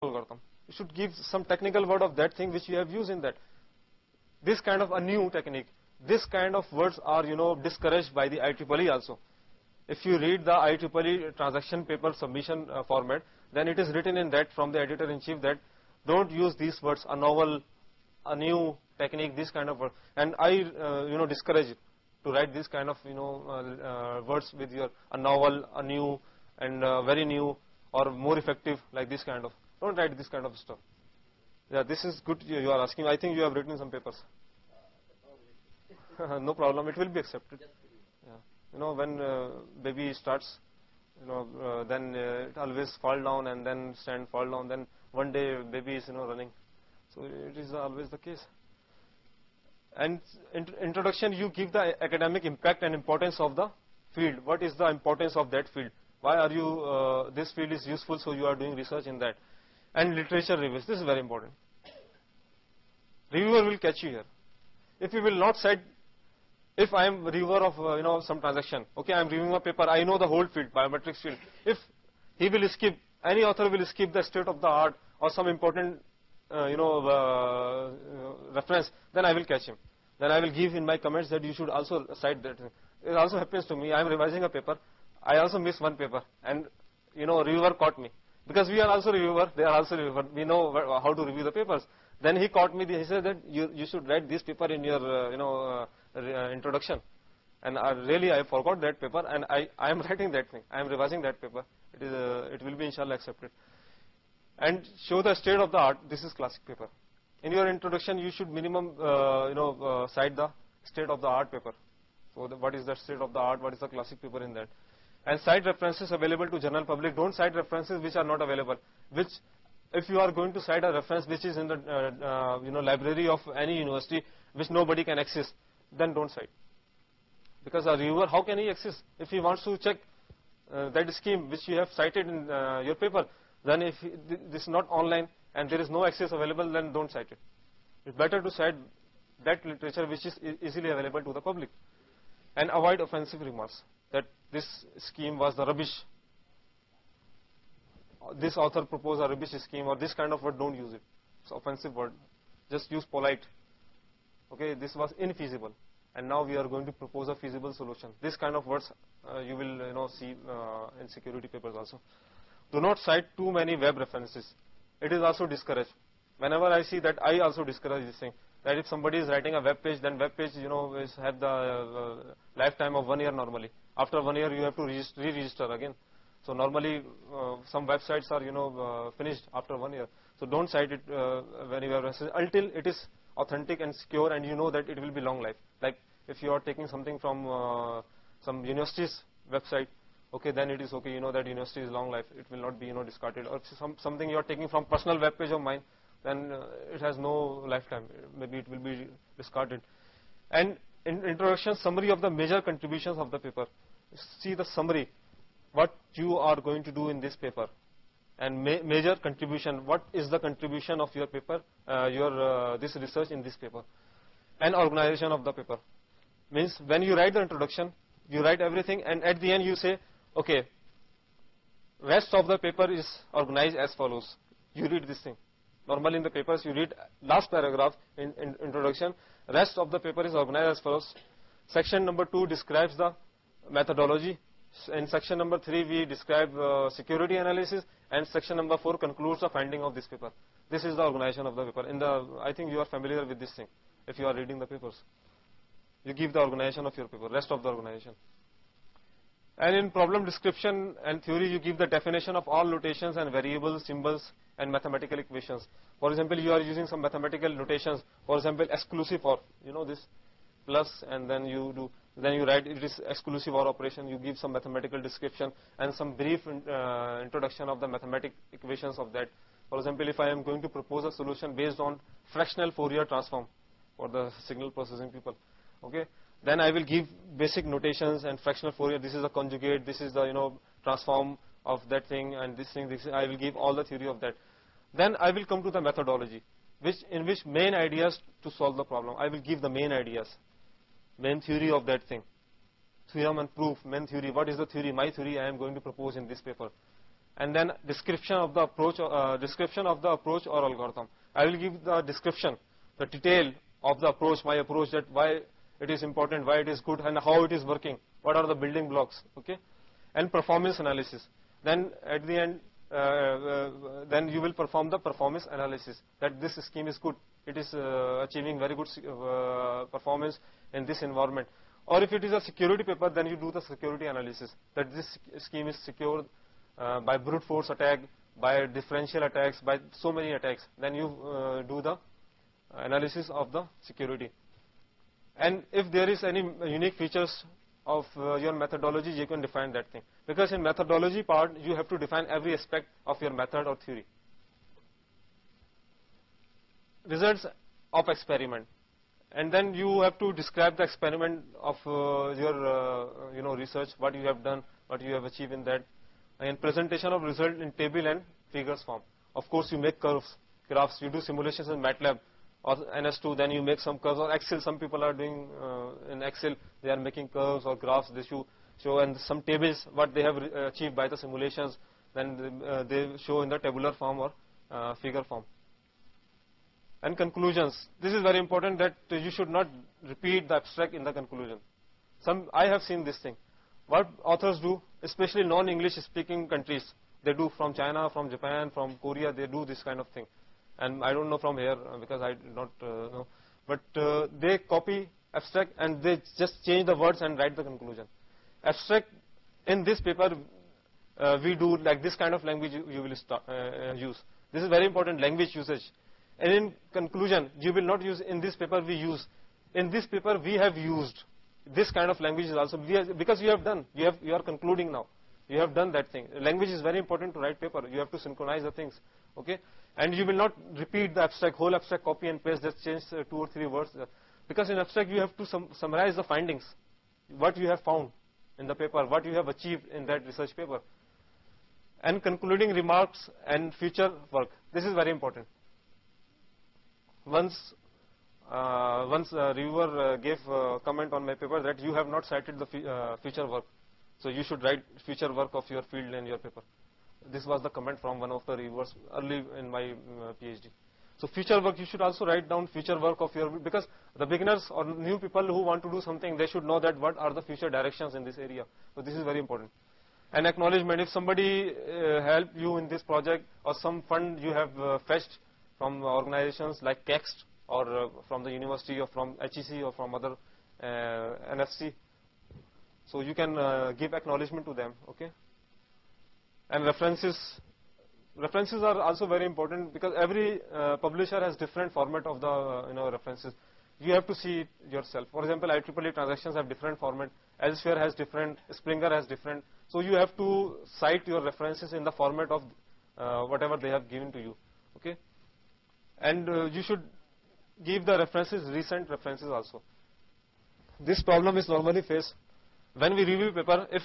algorithm. You should give some technical word of that thing which you have used in that. This kind of a new technique, this kind of words are, discouraged by the IEEE also. If you read the IEEE transaction paper submission format, then it is written in that from the editor-in-chief that don't use these words, a novel, a new technique, this kind of word. And I, discourage you to write this kind of, words with your, a novel, a new, and very new, or more effective, like this kind of. Don't write this kind of stuff. Yeah, this is good you are asking. I think you have written some papers. No problem, it will be accepted. Yeah. When baby starts, then it always fall down and then stand, fall down. Then one day baby is, running. So it is always the case. And introduction, you give the academic impact and importance of the field. What is the importance of that field? Why are you, this field is useful, so you are doing research in that. And literature reviews, this is very important. Reviewer will catch you here. If you will not cite, if I am reviewer of, some transaction, okay, I am reviewing a paper, I know the whole field, biometrics field. If he will skip, any author will skip the state of the art or some important, reference, then I will catch him. Then I will give in my comments that you should also cite that. It also happens to me. I am revising a paper. I also miss one paper, and reviewer caught me because we are also reviewer. They are also reviewer. We know how to review the papers. Then he caught me. He said that you should write this paper in your introduction. And really I forgot that paper, and I am writing that thing. I am revising that paper. It will be inshallah accepted. And show the state of the art. This is classic paper. In your introduction, you should minimum cite the state of the art paper. So what is the state of the art? What is the classic paper in that? And cite references available to general public. Don't cite references which are not available. Which, if you are going to cite a reference which is in the library of any university which nobody can access, then don't cite. Because a reviewer, how can he access? If he wants to check that scheme which you have cited in your paper, then if this is not online and there is no access available, then don't cite it. It's better to cite that literature which is easily available to the public. And avoid offensive remarks that this scheme was the rubbish. This author proposed a rubbish scheme, or this kind of word, don't use it. It's an offensive word. Just use polite. Okay, this was infeasible, and now we are going to propose a feasible solution. This kind of words you will see in security papers also. Do not cite too many web references. It is also discouraged. Whenever I see that, I also discourage this thing. That if somebody is writing a web page, then web page is have the lifetime of 1 year normally. After 1 year, you have to re-register again. So normally some websites are finished after 1 year. So don't cite it when you have until it is authentic and secure, and you know that it will be long life. Like if you are taking something from some university's website, okay, then it is okay. You know that university is long life. It will not be discarded. Or something you are taking from personal web page of mine, then it has no lifetime. Maybe it will be discarded. And in introduction, summary of the major contributions of the paper. See the summary, what you are going to do in this paper, and major contribution. What is the contribution of your paper, this research in this paper, and organization of the paper. Means when you write the introduction, you write everything, and at the end you say, okay, rest of the paper is organized as follows. You read this thing. Normally in the papers you read last paragraph in introduction. Rest of the paper is organized as follows. Section number 2 describes the methodology. In section number 3 we describe security analysis, and section number 4 concludes the finding of this paper. This is the organization of the paper. I think you are familiar with this thing if you are reading the papers. You give the organization of your paper, rest of the organization. And in problem description and theory, you give the definition of all notations and variables, symbols, and mathematical equations. For example, you are using some mathematical notations. For example, exclusive OR. This plus, and then you write it is exclusive OR operation. You give some mathematical description and some brief introduction of the mathematical equations of that. For example, if I am going to propose a solution based on fractional Fourier transform for the signal processing people, okay, then I will give basic notations and fractional Fourier. This is a conjugate. This is the transform of that thing, and this thing. I will give all the theory of that. Then I will come to the methodology, in which main ideas to solve the problem. I will give the main ideas, main theory of that thing, theorem and proof, main theory. What is the theory? My theory I am going to propose in this paper. and then description of the approach or algorithm. I will give the description, the detail of the approach, my approach, that why it is important, why it is good, and how it is working, what are the building blocks, okay? And performance analysis. Then at the end, then you will perform the performance analysis, that this scheme is good, it is achieving very good performance in this environment. Or if it is a security paper, then you do the security analysis, that this scheme is secure by brute force attack, by differential attacks, by so many attacks. Then you do the analysis of the security. And if there is any unique features of your methodology, you can define that thing. Because in methodology part, you have to define every aspect of your method or theory. Results of experiment. And then you have to describe the experiment of your research, what you have done, what you have achieved in that. And presentation of result in table and figures form. Of course, you make curves, graphs, you do simulations in MATLAB or NS2, then you make some curves, or Excel. Some people are doing in Excel, they are making curves or graphs, they show and some tables, what they have achieved by the simulations, then they show in the tabular form or figure form. And conclusions. This is very important, that you should not repeat the abstract in the conclusion. I have seen this thing. What authors do, especially non-English speaking countries, they do from China, from Japan, from Korea, they do this kind of thing. And I don't know from here because I do not know. But they copy abstract and they just change the words and write the conclusion. Abstract, in this paper, we do like this kind of language you will use. This is very important, language usage. And in conclusion, you will not use in this paper we use. In this paper we have used this kind of language is also, because you have done, you are concluding now. You have done that thing. Language is very important to write paper. You have to synchronize the things, okay? And you will not repeat the abstract, whole abstract, copy and paste, just change 2 or 3 words. Because in abstract you have to summarize the findings, what you have found in the paper, what you have achieved in that research paper. And concluding remarks and future work. This is very important. Once a reviewer gave a comment on my paper that you have not cited the future work. So you should write future work of your field in your paper. This was the comment from one of the reviewers early in my PhD. So future work, you should also write down future work of your, because the beginners or new people who want to do something, they should know that what are the future directions in this area. So this is very important. And acknowledgement, if somebody helped you in this project or some fund you have fetched from organizations like KEXT or from the university or from HEC or from other NFC. So you can give acknowledgement to them, okay? And references are also very important because every publisher has different format of the references. You have to see it yourself. For example, IEEE transactions have different format. Elsevier has different. Springer has different. So you have to cite your references in the format of whatever they have given to you, okay? And you should give the references, recent references also. This problem is normally faced when we review paper. If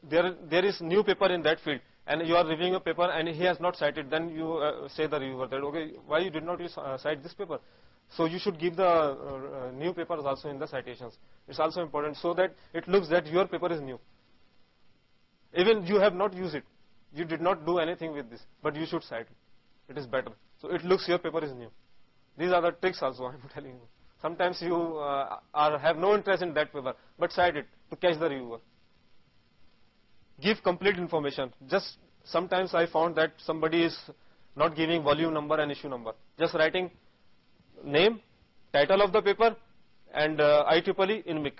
there is new paper in that field and you are reviewing a paper and he has not cited, then you say the reviewer that, okay, why you did not cite this paper? So you should give the new papers also in the citations. It's also important so that it looks that your paper is new. Even you have not used it, you did not do anything with this, but you should cite it. It is better. So it looks your paper is new. These are the tricks also I'm telling you. Sometimes you have no interest in that paper, but cite it to catch the reviewer. Give complete information. Just sometimes I found that somebody is not giving volume number and issue number. Just writing name, title of the paper, and IEEE in MIC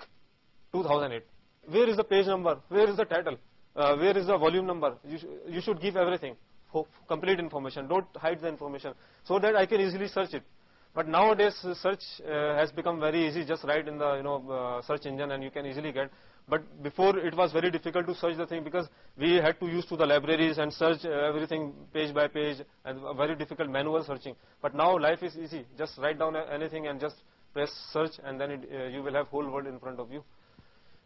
2008. Where is the page number? Where is the title? Where is the volume number? You should give everything, complete information. Don't hide the information so that I can easily search it. But nowadays search has become very easy. Just write in the search engine and you can easily get. But before it was very difficult to search the thing because we had to use to the libraries and search everything page by page and very difficult manual searching. But now life is easy. Just write down anything and just press search and then you will have whole world in front of you.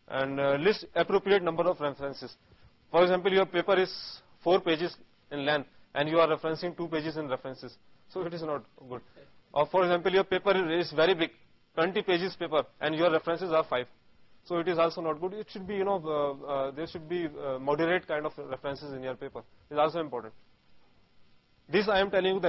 And list appropriate number of references. For example, your paper is 4 pages in length and you are referencing 2 pages in references. So it is not good. Or for example, your paper is very big, 20 pages paper and your references are 5. So it is also not good. It should be, there should be moderate kind of references in your paper. is also important. This I am telling you the